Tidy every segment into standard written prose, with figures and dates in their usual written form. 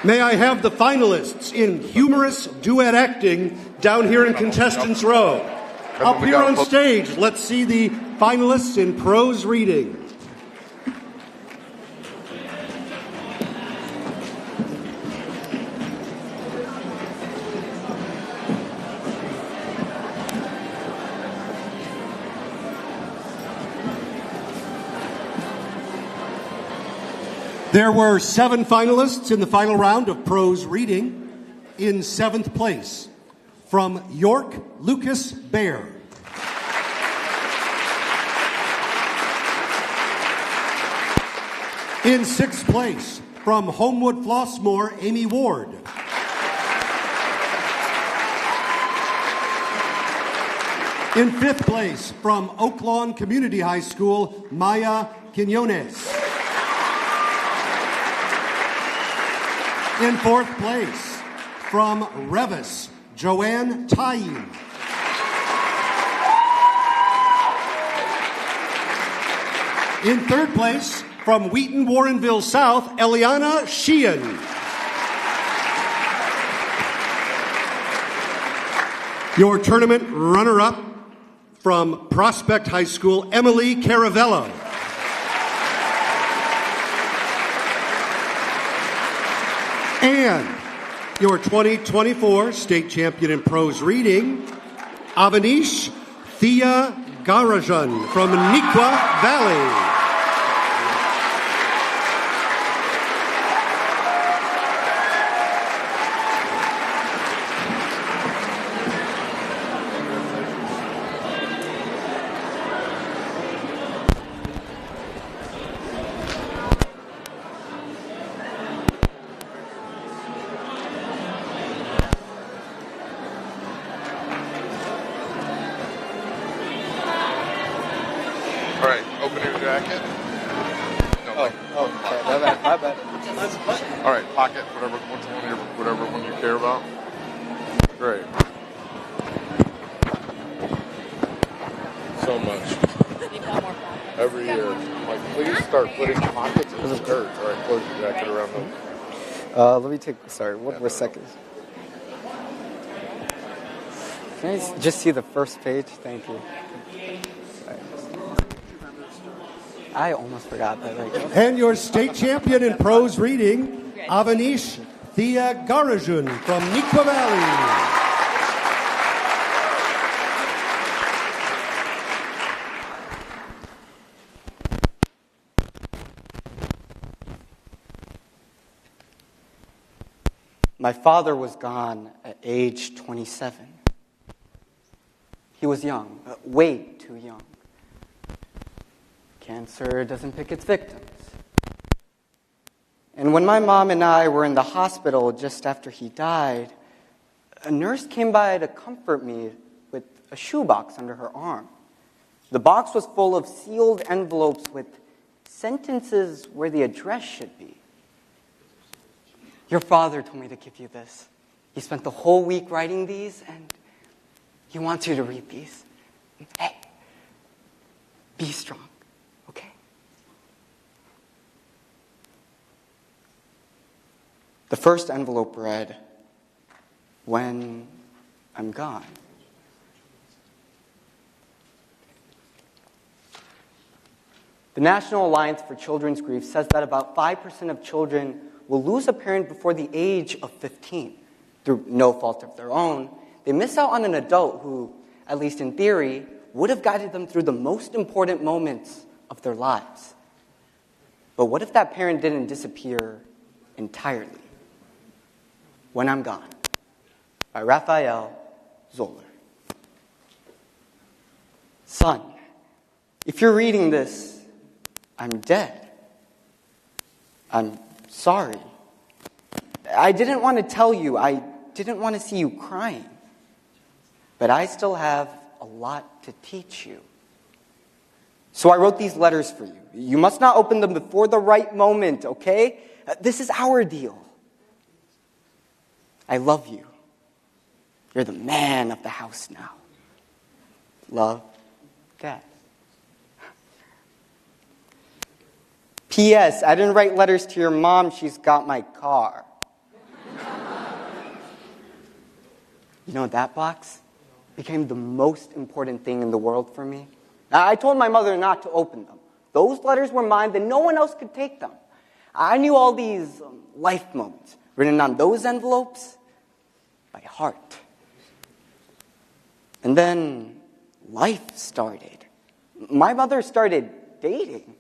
May I have the finalists in humorous duet acting down here in contestants row. Up here on stage, let's see the finalists in prose reading. There were 7 finalists in the final round of prose reading. In 7th place, from York, Lucas Bear. In 6th place, from Homewood Flossmoor, Amy Ward. In 5th place, from Oak Lawn Community High School, Maya Quinones. In 4th place, from Revis, Joanne Tyne. In 3rd place, from Wheaton Warrenville South, Eliana Sheehan. Your tournament runner-up from Prospect High School, Emily Caravello. And your 2024 state champion in prose reading, Avaneesh Thiyagarajan from Neuqua Valley. All right, open your jacket. No, okay, my bad. All right, pocket, whatever one you care about. Great. So much. Every year. Like, please start putting pockets in the dirt. All right, close your jacket around them. Let me take, one more second. Can I just see the first page? Thank you. I almost forgot that. And your state champion in prose reading, Avaneesh Thiyagarajan from Neuqua Valley. My father was gone at age 27. He was young, way too young. Cancer doesn't pick its victims. And when my mom and I were in the hospital just after he died, a nurse came by to comfort me with a shoebox under her arm. The box was full of sealed envelopes with sentences where the address should be. Your father told me to give you this. He spent the whole week writing these, and he wants you to read these. Hey, be strong. The first envelope read, "When I'm gone." The National Alliance for Children's Grief says that about 5% of children will lose a parent before the age of 15. Through no fault of their own, they miss out on an adult who, at least in theory, would have guided them through the most important moments of their lives. But what if that parent didn't disappear entirely? When I'm Gone, by Raphael Zoller. Son, if you're reading this, I'm dead. I'm sorry. I didn't want to tell you. I didn't want to see you crying. But I still have a lot to teach you. So I wrote these letters for you. You must not open them before the right moment, okay? This is our deal. I love you. You're the man of the house now. Love, Dad. P.S. I didn't write letters to your mom. She's got my car. You know, that box became the most important thing in the world for me. I told my mother not to open them. Those letters were mine, then no one else could take them. I knew all these life moments written on those envelopes by heart. And then life started. My mother started dating.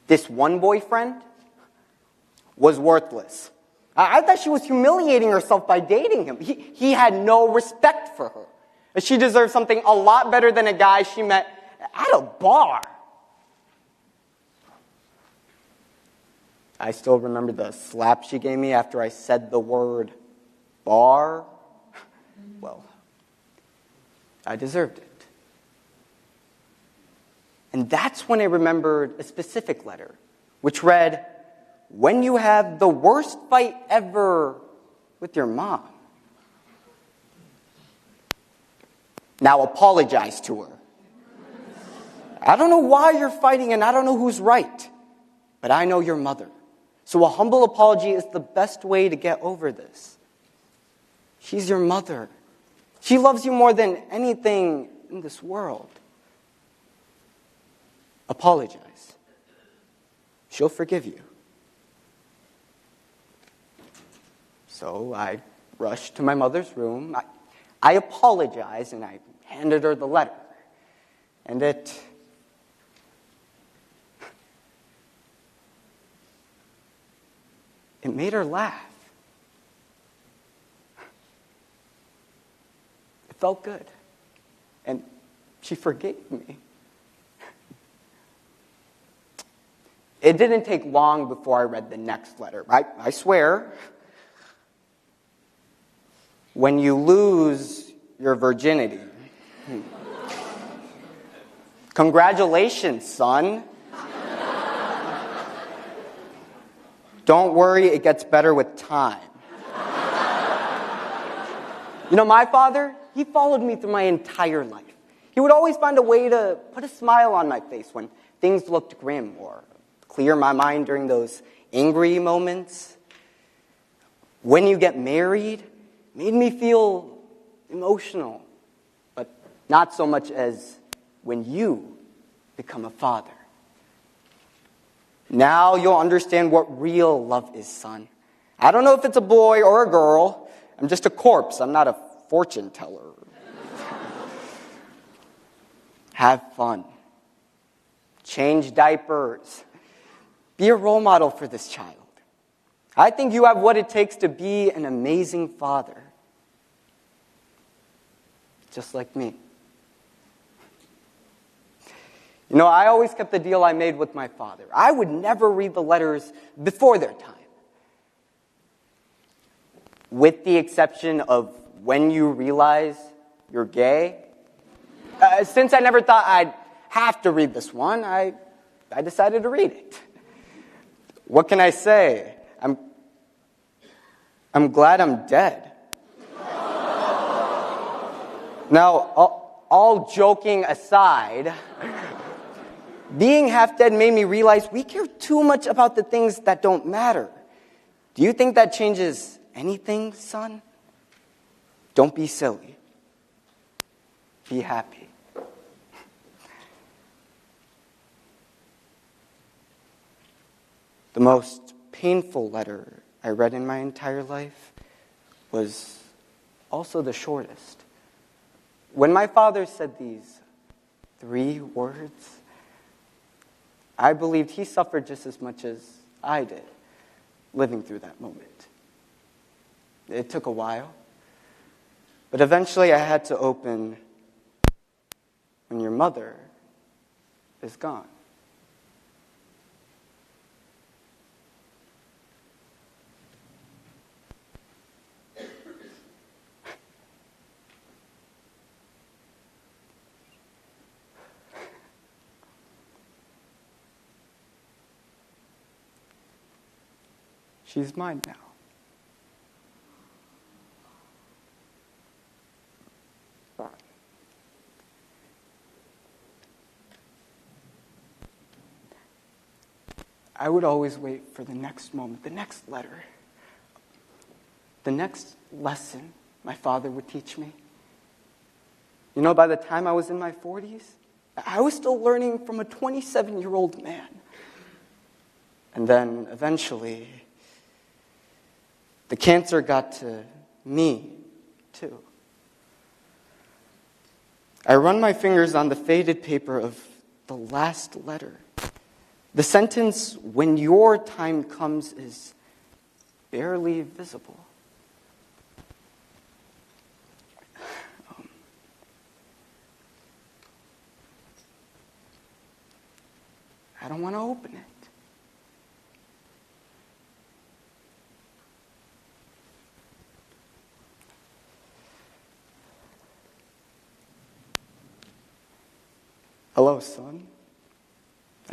This one boyfriend was worthless. I thought she was humiliating herself by dating him. He had no respect for her. She deserved something a lot better than a guy she met at a bar. I still remember the slap she gave me after I said the word bar. Well, I deserved it. And that's when I remembered a specific letter, which read, "When you have the worst fight ever with your mom, now apologize to her. I don't know why you're fighting and I don't know who's right, but I know your mother. So a humble apology is the best way to get over this. She's your mother. She loves you more than anything in this world. Apologize. She'll forgive you." So I rushed to my mother's room. I apologized and I handed her the letter. And it made her laugh. It felt good. And she forgave me. It didn't take long before I read the next letter. I swear, when you lose your virginity, congratulations, son. Don't worry, it gets better with time. You know, my father, he followed me through my entire life. He would always find a way to put a smile on my face when things looked grim, or clear my mind during those angry moments. When you get married, made me feel emotional, but not so much as when you become a father. Now you'll understand what real love is, son. I don't know if it's a boy or a girl. I'm just a corpse. I'm not a fortune teller. Have fun. Change diapers. Be a role model for this child. I think you have what it takes to be an amazing father. Just like me. You know, I always kept the deal I made with my father. I would never read the letters before their time. With the exception of when you realize you're gay. Since I never thought I'd have to read this one, I decided to read it. What can I say? I'm glad I'm dead. Now, all joking aside, being half dead made me realize we care too much about the things that don't matter. Do you think that changes anything, son? Don't be silly. Be happy. The most painful letter I read in my entire life was also the shortest. When my father said these 3 words, I believed he suffered just as much as I did living through that moment. It took a while, but eventually I had to open when your mother is gone. She's mine now. I would always wait for the next moment, the next letter, the next lesson my father would teach me. You know, by the time I was in my 40s, I was still learning from a 27-year-old man. And then eventually, the cancer got to me, too. I run my fingers on the faded paper of the last letter. The sentence, "When your time comes," is barely visible. I don't want to open it. Hello, son.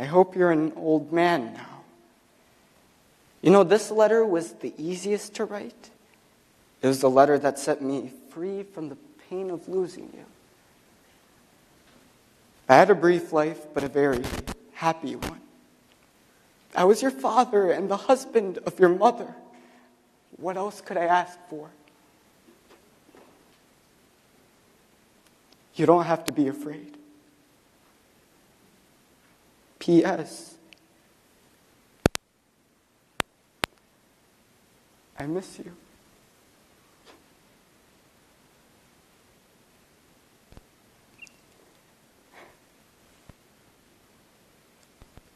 I hope you're an old man now. You know, this letter was the easiest to write. It was the letter that set me free from the pain of losing you. I had a brief life, but a very happy one. I was your father and the husband of your mother. What else could I ask for? You don't have to be afraid. P.S. I miss you.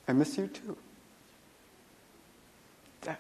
I miss you too, Dad.